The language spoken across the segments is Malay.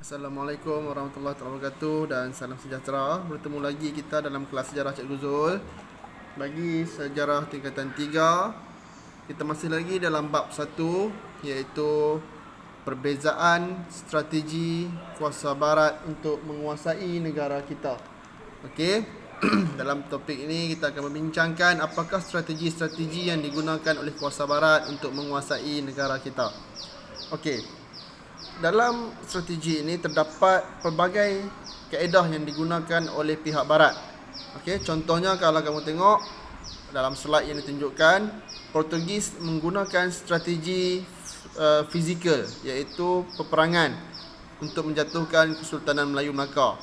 Assalamualaikum warahmatullahi wabarakatuh dan salam sejahtera. Bertemu lagi kita dalam kelas sejarah Cikgu Zul. Bagi sejarah tingkatan 3, kita masih lagi dalam bab 1, iaitu perbezaan strategi kuasa barat untuk menguasai negara kita. Okey. Dalam topik ini kita akan membincangkan apakah strategi-strategi yang digunakan oleh kuasa barat untuk menguasai negara kita. Okey. Dalam strategi ini terdapat pelbagai kaedah yang digunakan oleh pihak barat. Okey, contohnya kalau kamu tengok dalam slide yang ditunjukkan, Portugis menggunakan strategi fizikal, iaitu peperangan untuk menjatuhkan Kesultanan Melayu Melaka.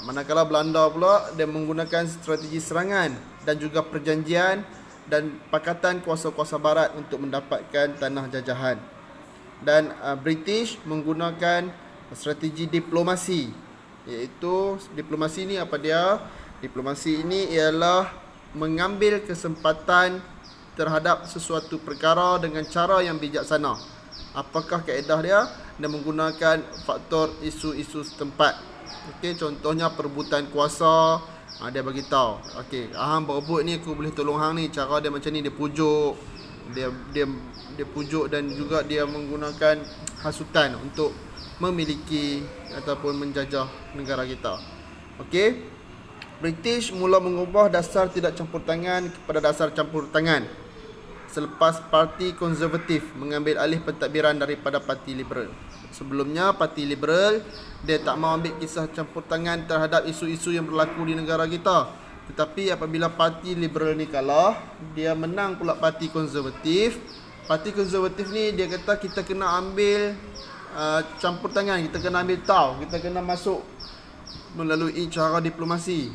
Manakala Belanda pula dia menggunakan strategi serangan dan juga perjanjian dan pakatan kuasa-kuasa barat untuk mendapatkan tanah jajahan. Dan British menggunakan strategi diplomasi, iaitu diplomasi ini apa dia? Diplomasi ini ialah mengambil kesempatan terhadap sesuatu perkara dengan cara yang bijaksana. Apakah kaedah dia? Dia menggunakan faktor isu-isu setempat. Okey, contohnya perebutan kuasa. Dia bagi tahu, okey, hang berebut ni, aku boleh tolong hang ni, cara dia macam ni, dia pujuk, dia pujuk dan juga dia menggunakan hasutan untuk memiliki ataupun menjajah negara kita. Okey. British mula mengubah dasar tidak campur tangan kepada dasar campur tangan selepas Parti Konservatif mengambil alih pentadbiran daripada Parti Liberal. Sebelumnya Parti Liberal dia tak mahu ambil kisah campur tangan terhadap isu-isu yang berlaku di negara kita. Tetapi apabila Parti Liberal ni kalah, dia menang pula Parti Konservatif. Parti Konservatif ni dia kata kita kena ambil campur tangan, kita kena ambil tahu, kita kena masuk melalui cara diplomasi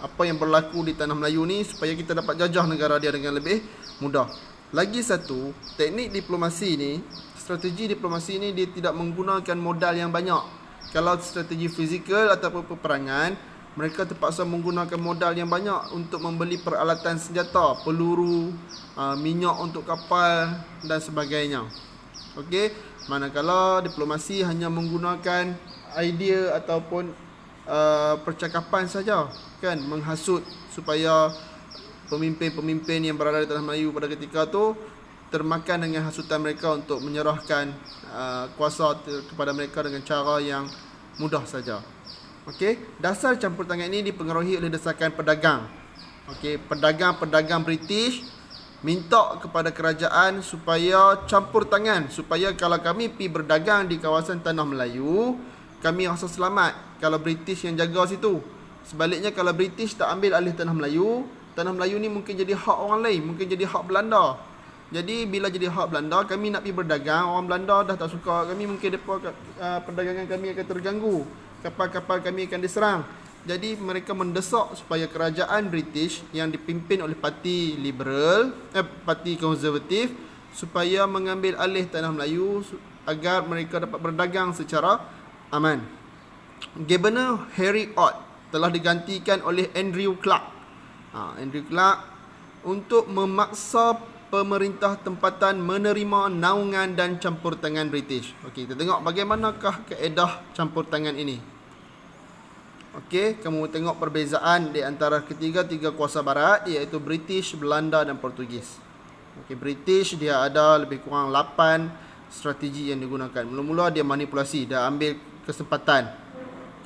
apa yang berlaku di tanah Melayu ni supaya kita dapat jajah negara dia dengan lebih mudah. Lagi satu, teknik diplomasi ni, strategi diplomasi ni dia tidak menggunakan modal yang banyak. Kalau strategi fizikal ataupun peperangan, mereka terpaksa menggunakan modal yang banyak untuk membeli peralatan senjata, peluru, minyak untuk kapal dan sebagainya. Okey, manakala diplomasi hanya menggunakan idea ataupun percakapan saja, kan, menghasut supaya pemimpin-pemimpin yang berada di tanah Melayu pada ketika tu termakan dengan hasutan mereka untuk menyerahkan kuasa kepada mereka dengan cara yang mudah saja. Okey, dasar campur tangan ini dipengaruhi oleh desakan pedagang. Okey, pedagang-pedagang British minta kepada kerajaan supaya campur tangan, supaya kalau kami pergi berdagang di kawasan tanah Melayu, kami rasa selamat kalau British yang jaga situ. Sebaliknya kalau British tak ambil alih tanah Melayu ni mungkin jadi hak orang lain, mungkin jadi hak Belanda. Jadi bila jadi hak Belanda, kami nak pergi berdagang, orang Belanda dah tak suka kami, mungkin depa perdagangan kami akan terganggu, kapal-kapal kami akan diserang. Jadi mereka mendesak supaya kerajaan British yang dipimpin oleh Parti Liberal, Parti Konservatif, supaya mengambil alih tanah Melayu agar mereka dapat berdagang secara aman. Governor Harry Ott telah digantikan oleh Andrew Clark. Andrew Clark untuk memaksa pemerintah tempatan menerima naungan dan campur tangan British. Okey, kita tengok bagaimanakah kaedah campur tangan ini. Okey, kamu tengok perbezaan di antara ketiga-tiga kuasa barat, iaitu British, Belanda dan Portugis. Okey, British dia ada lebih kurang 8 strategi yang digunakan. Mula-mula dia manipulasi, dia ambil kesempatan.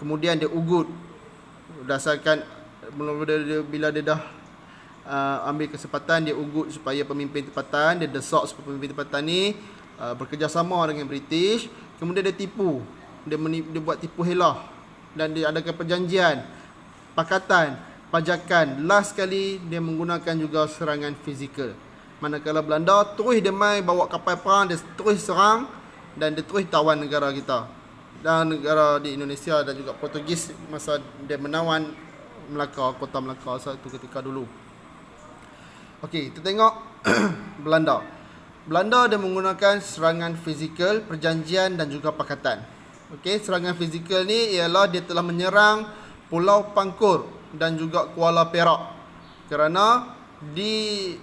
Kemudian dia ugut. Berdasarkan bila dia dah ambil kesempatan, dia ugut supaya pemimpin tempatan, dia desak supaya pemimpin tempatan ni bekerjasama dengan British. Kemudian dia tipu, dia buat tipu helah, dan dia adakan perjanjian, pakatan, pajakan. Last sekali dia menggunakan juga serangan fizikal. Manakala Belanda terus dia mai bawa kapal perang, dia terus serang dan dia terus tawan negara kita dan negara di Indonesia, dan juga Portugis masa dia menawan Melaka, kota Melaka satu ketika dulu. Okey, kita tengok Belanda. Belanda dia menggunakan serangan fizikal, perjanjian dan juga pakatan. Okey, serangan fizikal ni ialah dia telah menyerang Pulau Pangkur dan juga Kuala Perak, kerana di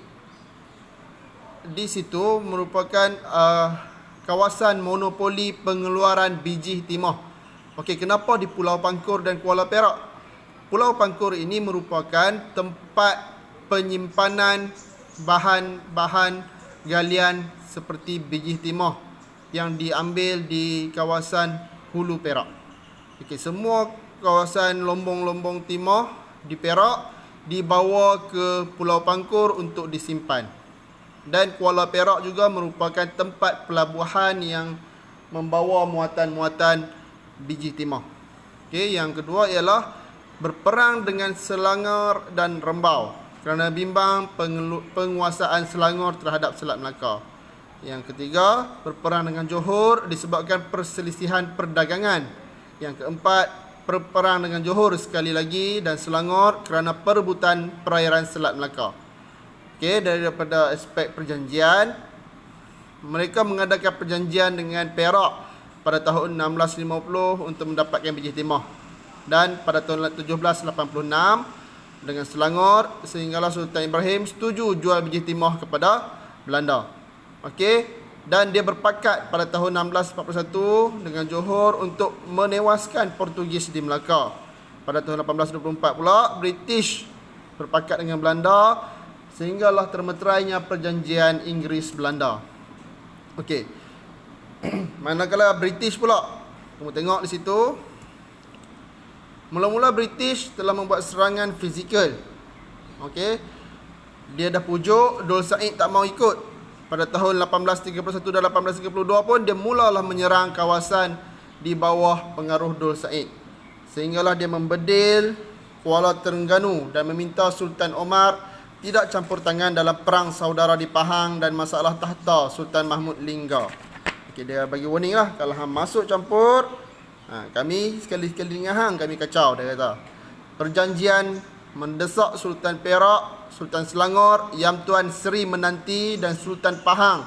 situ merupakan kawasan monopoli pengeluaran biji timah. Okey, kenapa di Pulau Pangkur dan Kuala Perak? Pulau Pangkur ini merupakan tempat penyimpanan bahan-bahan galian seperti biji timah yang diambil di kawasan Hulu Perak. Okey, semua kawasan lombong-lombong timah di Perak dibawa ke Pulau Pangkur untuk disimpan. Dan Kuala Perak juga merupakan tempat pelabuhan yang membawa muatan-muatan biji timah. Okey, yang kedua ialah berperang dengan Selangor dan Rembau kerana bimbang penguasaan Selangor terhadap Selat Melaka. Yang ketiga, berperang dengan Johor disebabkan perselisihan perdagangan. Yang keempat, berperang dengan Johor sekali lagi dan Selangor kerana perebutan perairan Selat Melaka. Okey, daripada aspek perjanjian, mereka mengadakan perjanjian dengan Perak pada tahun 1650 untuk mendapatkan biji timah. Dan pada tahun 1786 dengan Selangor sehinggalah Sultan Ibrahim setuju jual biji timah kepada Belanda. Okey, dan dia berpakat pada tahun 1641 dengan Johor untuk menewaskan Portugis di Melaka. Pada tahun 1824 pula British berpakat dengan Belanda sehinggalah termeterainya perjanjian Inggeris-Belanda. Okey. Manakala British pula, kamu tengok di situ, mula-mula British telah membuat serangan fizikal. Okey. Dia dah pujuk, Dul Said tak mau ikut. Pada tahun 1831 dan 1832 pun dia mulalah menyerang kawasan di bawah pengaruh Dul Said. Sehinggalah dia membedil Kuala Terengganu dan meminta Sultan Omar tidak campur tangan dalam perang saudara di Pahang dan masalah tahta Sultan Mahmud Lingga. Okey, dia bagi warning lah, kalau hang masuk campur, kami sekali-sekali dengan hang, kami kacau, dia kata. Perjanjian mendesak Sultan Perak, Sultan Selangor, Yang Tuan Seri Menanti dan Sultan Pahang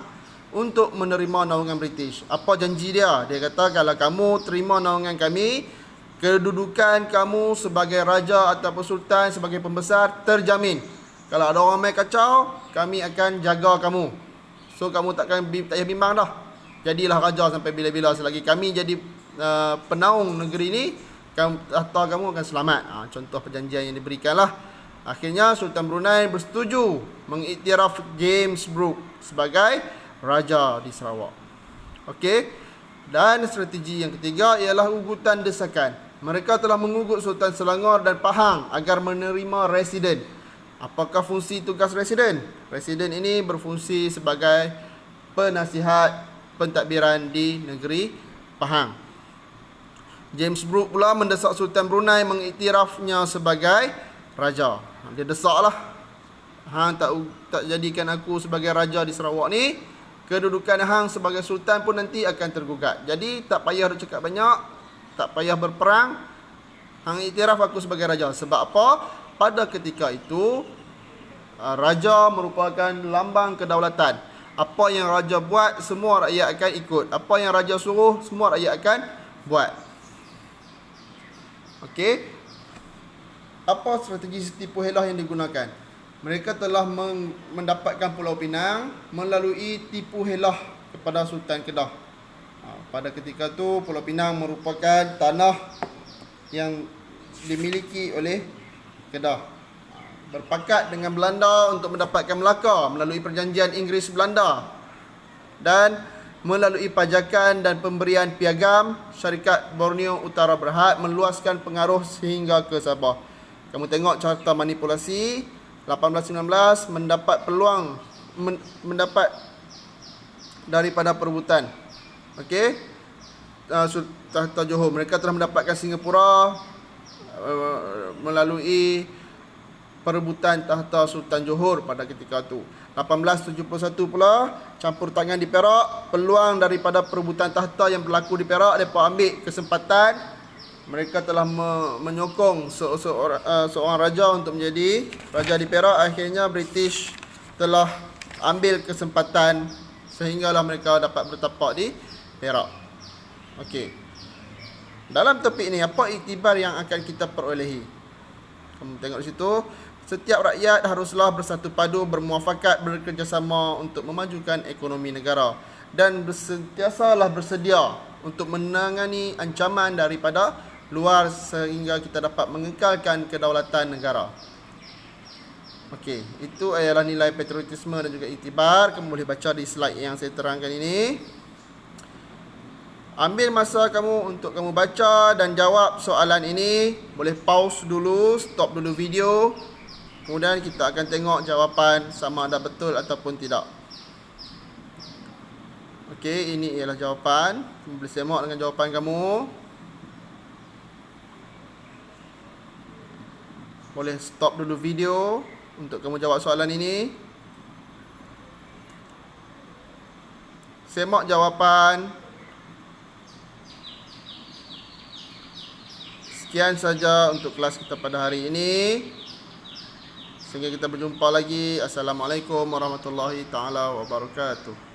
untuk menerima naungan British. Apa janji dia? Dia kata kalau kamu terima naungan kami, kedudukan kamu sebagai raja ataupun sultan, sebagai pembesar terjamin. Kalau ada orang main kacau, kami akan jaga kamu. So kamu tak payah bimbang dah. Jadilah raja sampai bila-bila selagi kami jadi penaung negeri ni, tahta kamu akan selamat. Contoh perjanjian yang diberikanlah. Akhirnya Sultan Brunei bersetuju mengiktiraf James Brooke sebagai raja di Sarawak. Okey. Dan strategi yang ketiga ialah ugutan desakan. Mereka telah mengugut Sultan Selangor dan Pahang agar menerima residen. Apakah fungsi tugas residen? Residen ini berfungsi sebagai penasihat pentadbiran di negeri Pahang. James Brooke pula mendesak Sultan Brunei mengiktirafnya sebagai raja. Dia desaklah, hang tak jadikan aku sebagai raja di Sarawak ni, kedudukan hang sebagai sultan pun nanti akan tergugat. Jadi tak payah cakap banyak, tak payah berperang, hang iktiraf aku sebagai raja. Sebab apa? Pada ketika itu, raja merupakan lambang kedaulatan. Apa yang raja buat, semua rakyat akan ikut. Apa yang raja suruh, semua rakyat akan buat. Okey. Apa strategi tipu helah yang digunakan? Mereka telah mendapatkan Pulau Pinang melalui tipu helah kepada Sultan Kedah. Pada ketika itu, Pulau Pinang merupakan tanah yang dimiliki oleh Kedah. Berpakat dengan Belanda untuk mendapatkan Melaka melalui perjanjian Inggeris-Belanda. Dan melalui pajakan dan pemberian piagam, syarikat Borneo Utara Berhad meluaskan pengaruh sehingga ke Sabah. Kamu tengok carta manipulasi 1819 mendapat peluang mendapat daripada perebutan. Okey. Tahta Johor, mereka telah mendapatkan Singapura melalui perebutan tahta Sultan Johor pada ketika itu. 1871 pula campur tangan di Perak, peluang daripada perebutan tahta yang berlaku di Perak, mereka ambil kesempatan. Mereka telah menyokong seorang raja untuk menjadi raja di Perak. Akhirnya British telah ambil kesempatan sehinggalah mereka dapat bertapak di Perak. Okey. Dalam topik ini, apa iktibar yang akan kita perolehi? Kamu tengok di situ. Setiap rakyat haruslah bersatu padu, bermuafakat, bekerjasama untuk memajukan ekonomi negara. Dan sentiasalah bersedia untuk menangani ancaman daripada luar sehingga kita dapat mengekalkan kedaulatan negara. Okey, itu ialah nilai patriotisme dan juga iktibar. Kamu boleh baca di slide yang saya terangkan ini. Ambil masa kamu untuk kamu baca dan jawab soalan ini. Boleh pause dulu, stop dulu video. Kemudian kita akan tengok jawapan sama ada betul ataupun tidak. Okey, ini ialah jawapan. Kamu boleh semak dengan jawapan kamu. Boleh stop dulu video untuk kamu jawab soalan ini. Semak jawapan. Sekian saja untuk kelas kita pada hari ini. Sehingga kita berjumpa lagi. Assalamualaikum warahmatullahi taala wabarakatuh.